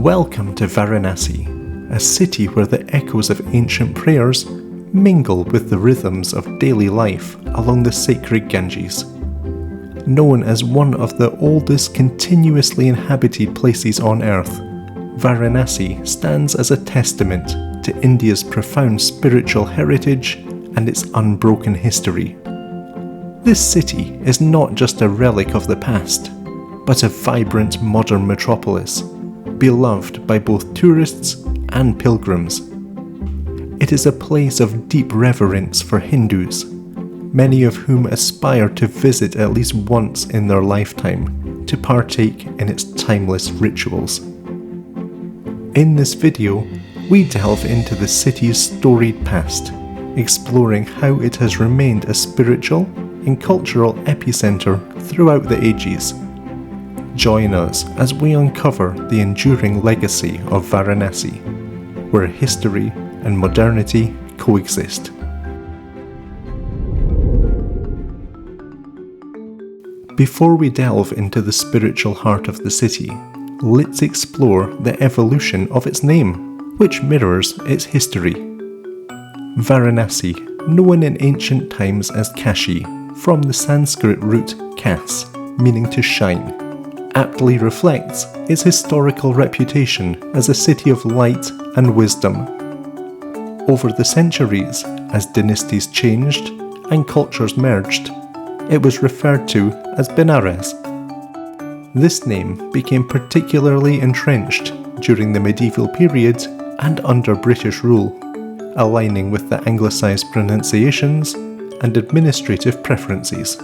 Welcome to Varanasi, a city where the echoes of ancient prayers mingle with the rhythms of daily life along the sacred Ganges. Known as one of the oldest continuously inhabited places on earth, Varanasi stands as a testament to India's profound spiritual heritage and its unbroken history. This city is not just a relic of the past, but a vibrant modern metropolis, beloved by both tourists and pilgrims. It is a place of deep reverence for Hindus, many of whom aspire to visit at least once in their lifetime to partake in its timeless rituals. In this video, we delve into the city's storied past, exploring how it has remained a spiritual and cultural epicenter throughout the ages. Join us as we uncover the enduring legacy of Varanasi, where history and modernity coexist. Before we delve into the spiritual heart of the city, let's explore the evolution of its name, which mirrors its history. Varanasi, known in ancient times as Kashi, from the Sanskrit root kas, meaning to shine, aptly reflects its historical reputation as a city of light and wisdom. Over the centuries, as dynasties changed and cultures merged, it was referred to as Benaras. This name became particularly entrenched during the medieval period and under British rule, aligning with the anglicised pronunciations and administrative preferences.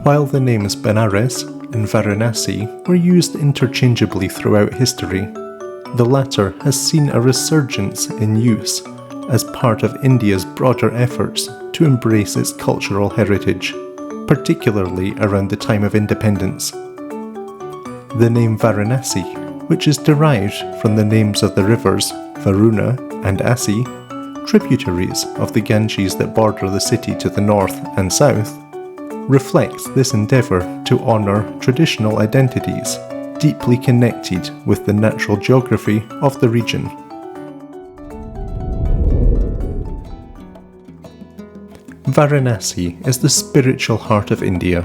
While the names Benaras and Varanasi were used interchangeably throughout history, the latter has seen a resurgence in use as part of India's broader efforts to embrace its cultural heritage, particularly around the time of independence. The name Varanasi, which is derived from the names of the rivers Varuna and Asi, tributaries of the Ganges that border the city to the north and south, reflects this endeavour to honour traditional identities deeply connected with the natural geography of the region. Varanasi is the spiritual heart of India,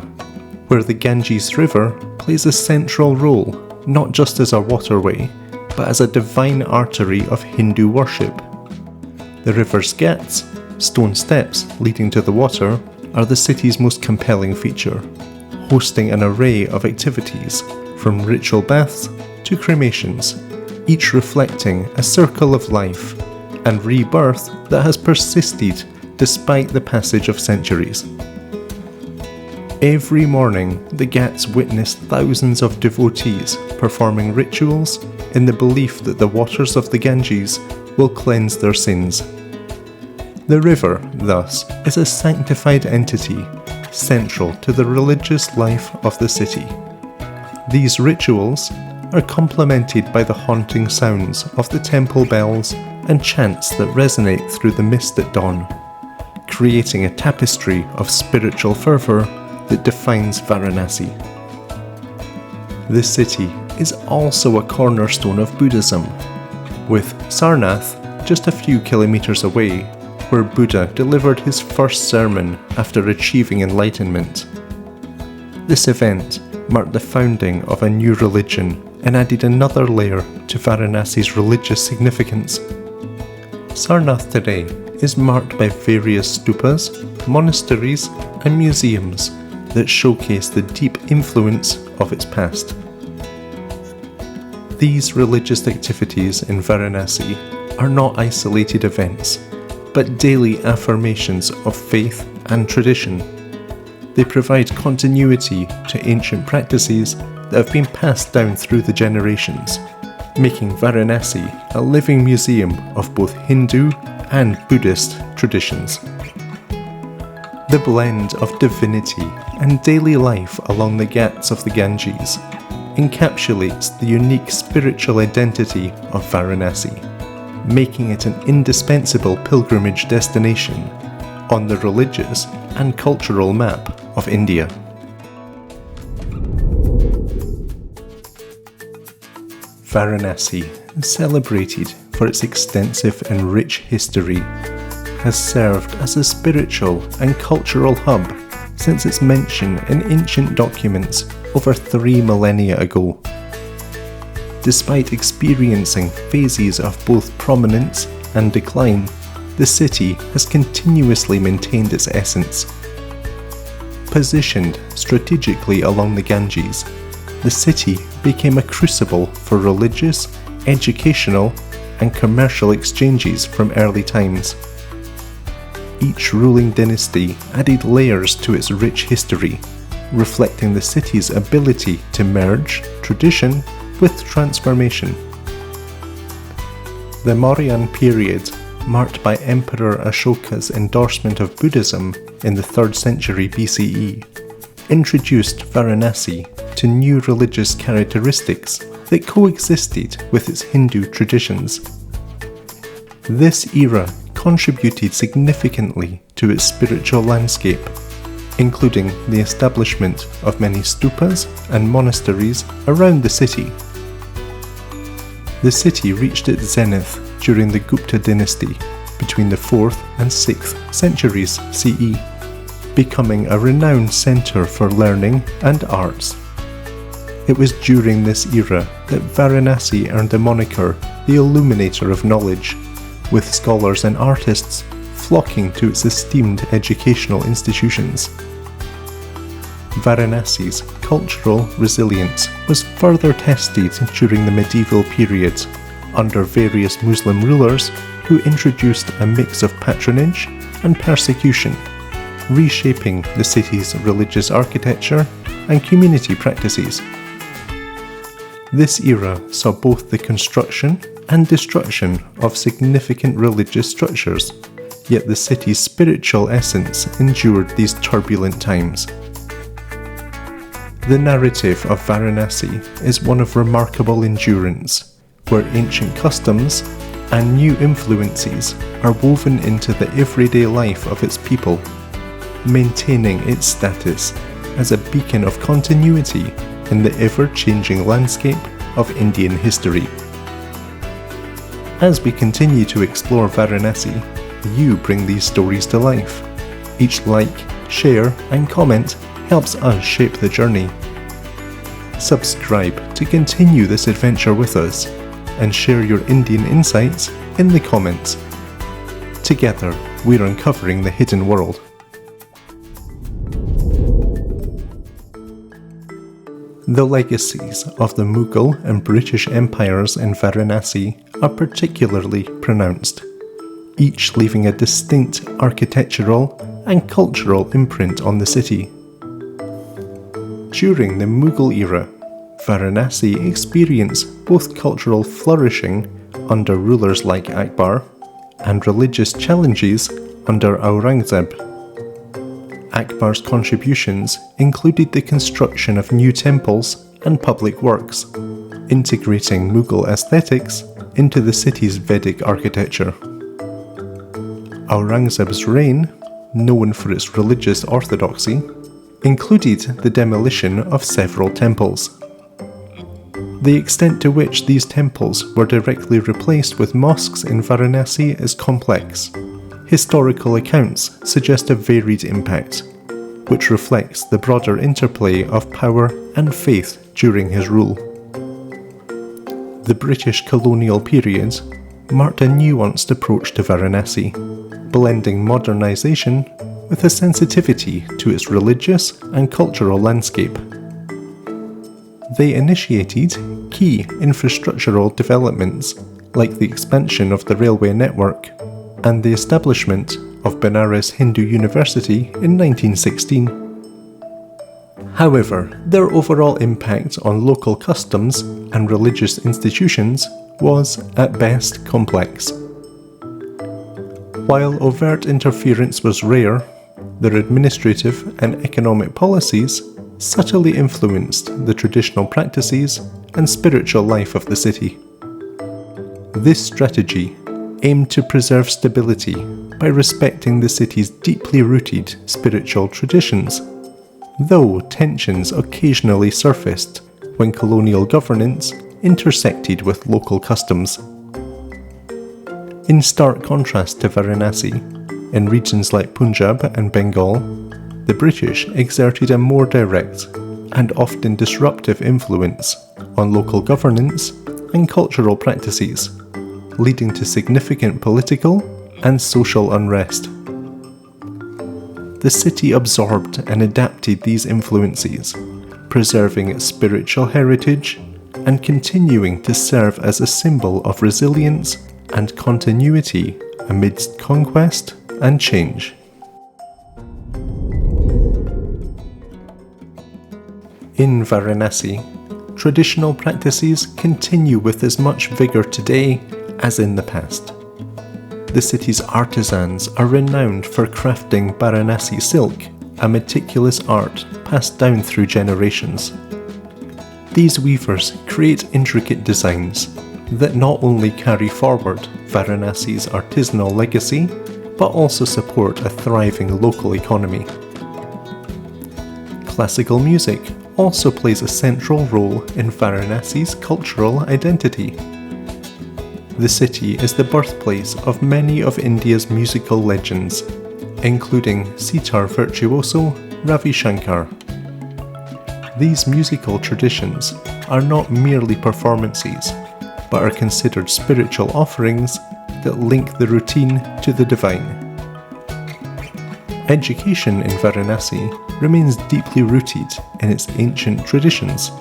where the Ganges River plays a central role not just as a waterway, but as a divine artery of Hindu worship. The river's Ghats, stone steps leading to the water, are the city's most compelling feature, hosting an array of activities from ritual baths to cremations, each reflecting a circle of life and rebirth that has persisted despite the passage of centuries. Every morning, the Ghats witness thousands of devotees performing rituals in the belief that the waters of the Ganges will cleanse their sins. The river, thus, is a sanctified entity, central to the religious life of the city. These rituals are complemented by the haunting sounds of the temple bells and chants that resonate through the mist at dawn, creating a tapestry of spiritual fervour that defines Varanasi. This city is also a cornerstone of Buddhism, with Sarnath just a few kilometres away, where Buddha delivered his first sermon after achieving enlightenment. This event marked the founding of a new religion and added another layer to Varanasi's religious significance. Sarnath today is marked by various stupas, monasteries, and museums that showcase the deep influence of its past. These religious activities in Varanasi are not isolated events, but daily affirmations of faith and tradition. They provide continuity to ancient practices that have been passed down through the generations, making Varanasi a living museum of both Hindu and Buddhist traditions. The blend of divinity and daily life along the Ghats of the Ganges encapsulates the unique spiritual identity of Varanasi, making it an indispensable pilgrimage destination on the religious and cultural map of India. Varanasi, celebrated for its extensive and rich history, has served as a spiritual and cultural hub since its mention in ancient documents over 3 millennia ago. Despite experiencing phases of both prominence and decline, the city has continuously maintained its essence. Positioned strategically along the Ganges, the city became a crucible for religious, educational, and commercial exchanges from early times. Each ruling dynasty added layers to its rich history, reflecting the city's ability to merge tradition with transformation. The Mauryan period, marked by Emperor Ashoka's endorsement of Buddhism in the 3rd century BCE, introduced Varanasi to new religious characteristics that coexisted with its Hindu traditions. This era contributed significantly to its spiritual landscape, including the establishment of many stupas and monasteries around the city. The city reached its zenith during the Gupta dynasty between the 4th and 6th centuries CE, becoming a renowned centre for learning and arts. It was during this era that Varanasi earned the moniker the Illuminator of Knowledge, with scholars and artists flocking to its esteemed educational institutions. Varanasi's cultural resilience was further tested during the medieval period under various Muslim rulers who introduced a mix of patronage and persecution, reshaping the city's religious architecture and community practices. This era saw both the construction and destruction of significant religious structures, yet the city's spiritual essence endured these turbulent times. The narrative of Varanasi is one of remarkable endurance, where ancient customs and new influences are woven into the everyday life of its people, maintaining its status as a beacon of continuity in the ever-changing landscape of Indian history. As we continue to explore Varanasi, you bring these stories to life. Each like, share, and comment helps us shape the journey. Subscribe to continue this adventure with us, and share your Indian insights in the comments. Together, we're uncovering the hidden world. The legacies of the Mughal and British empires in Varanasi are particularly pronounced, each leaving a distinct architectural and cultural imprint on the city. During the Mughal era, Varanasi experienced both cultural flourishing under rulers like Akbar and religious challenges under Aurangzeb. Akbar's contributions included the construction of new temples and public works, integrating Mughal aesthetics into the city's Vedic architecture. Aurangzeb's reign, known for its religious orthodoxy, included the demolition of several temples. The extent to which these temples were directly replaced with mosques in Varanasi is complex. Historical accounts suggest a varied impact, which reflects the broader interplay of power and faith during his rule. The British colonial period marked a nuanced approach to Varanasi, blending modernisation with a sensitivity to its religious and cultural landscape. They initiated key infrastructural developments like the expansion of the railway network and the establishment of Benaras Hindu University in 1916. However, their overall impact on local customs and religious institutions was, at best, complex. While overt interference was rare, their administrative and economic policies subtly influenced the traditional practices and spiritual life of the city. This strategy aimed to preserve stability by respecting the city's deeply rooted spiritual traditions, though tensions occasionally surfaced when colonial governance intersected with local customs. In stark contrast to Varanasi, in regions like Punjab and Bengal, the British exerted a more direct and often disruptive influence on local governance and cultural practices, leading to significant political and social unrest. The city absorbed and adapted these influences, preserving its spiritual heritage and continuing to serve as a symbol of resilience and continuity amidst conquest and change. In Varanasi, traditional practices continue with as much vigour today as in the past. The city's artisans are renowned for crafting Varanasi silk, a meticulous art passed down through generations. These weavers create intricate designs that not only carry forward Varanasi's artisanal legacy, but also support a thriving local economy. Classical music also plays a central role in Varanasi's cultural identity. The city is the birthplace of many of India's musical legends, including sitar virtuoso Ravi Shankar. These musical traditions are not merely performances, but are considered spiritual offerings that link the routine to the divine. Education in Varanasi remains deeply rooted in its ancient traditions.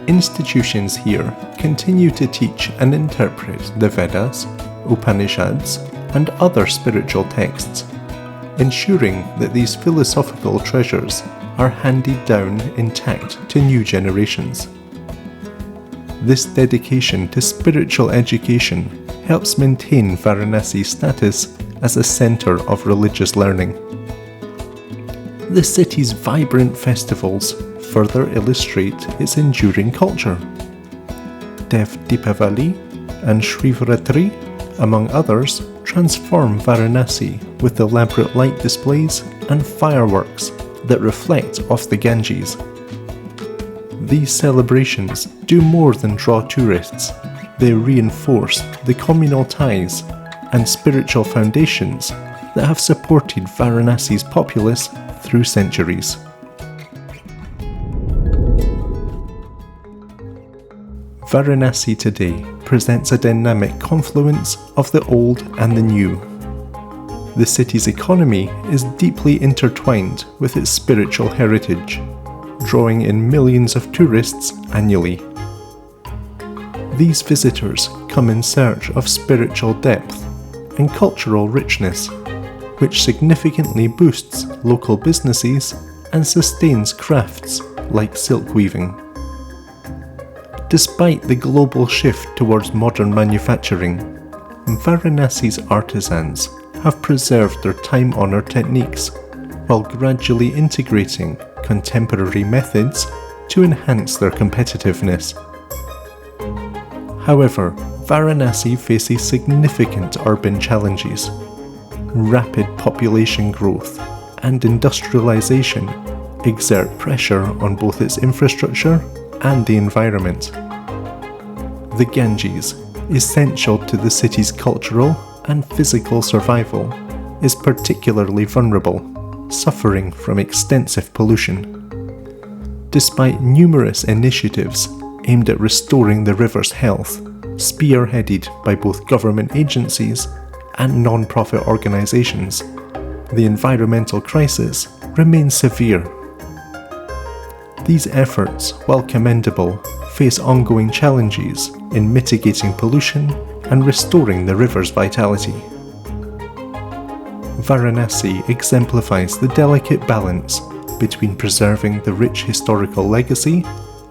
Institutions here continue to teach and interpret the Vedas, Upanishads, and other spiritual texts, ensuring that these philosophical treasures are handed down intact to new generations. This dedication to spiritual education helps maintain Varanasi's status as a centre of religious learning. The city's vibrant festivals further illustrate its enduring culture. Deepawali and Shivratri, among others, transform Varanasi with elaborate light displays and fireworks that reflect off the Ganges. These celebrations do more than draw tourists. They reinforce the communal ties and spiritual foundations that have supported Varanasi's populace through centuries. Varanasi today presents a dynamic confluence of the old and the new. The city's economy is deeply intertwined with its spiritual heritage, drawing in millions of tourists annually. These visitors come in search of spiritual depth and cultural richness, which significantly boosts local businesses and sustains crafts like silk weaving. Despite the global shift towards modern manufacturing, Varanasi's artisans have preserved their time-honoured techniques while gradually integrating contemporary methods to enhance their competitiveness. However, Varanasi faces significant urban challenges. Rapid population growth and industrialization exert pressure on both its infrastructure and the environment. The Ganges, essential to the city's cultural and physical survival, is particularly vulnerable, suffering from extensive pollution. Despite numerous initiatives aimed at restoring the river's health, spearheaded by both government agencies and non-profit organizations, the environmental crisis remains severe. These efforts, while commendable, face ongoing challenges in mitigating pollution and restoring the river's vitality. Varanasi exemplifies the delicate balance between preserving the rich historical legacy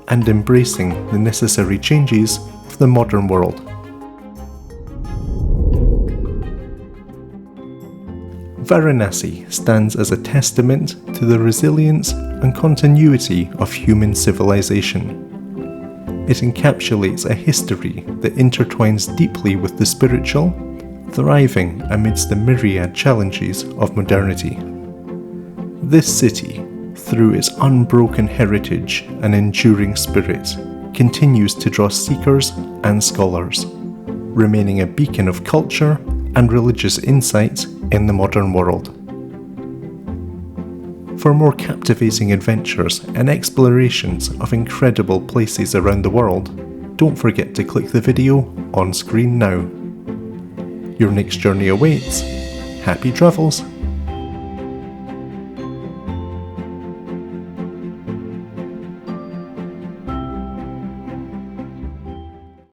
and embracing the necessary changes of the modern world. Varanasi stands as a testament to the resilience and continuity of human civilization. It encapsulates a history that intertwines deeply with the spiritual, thriving amidst the myriad challenges of modernity. This city, through its unbroken heritage and enduring spirit, continues to draw seekers and scholars, remaining a beacon of culture and religious insight in the modern world. For more captivating adventures and explorations of incredible places around the world, don't forget to click the video on screen now. Your next journey awaits. Happy travels!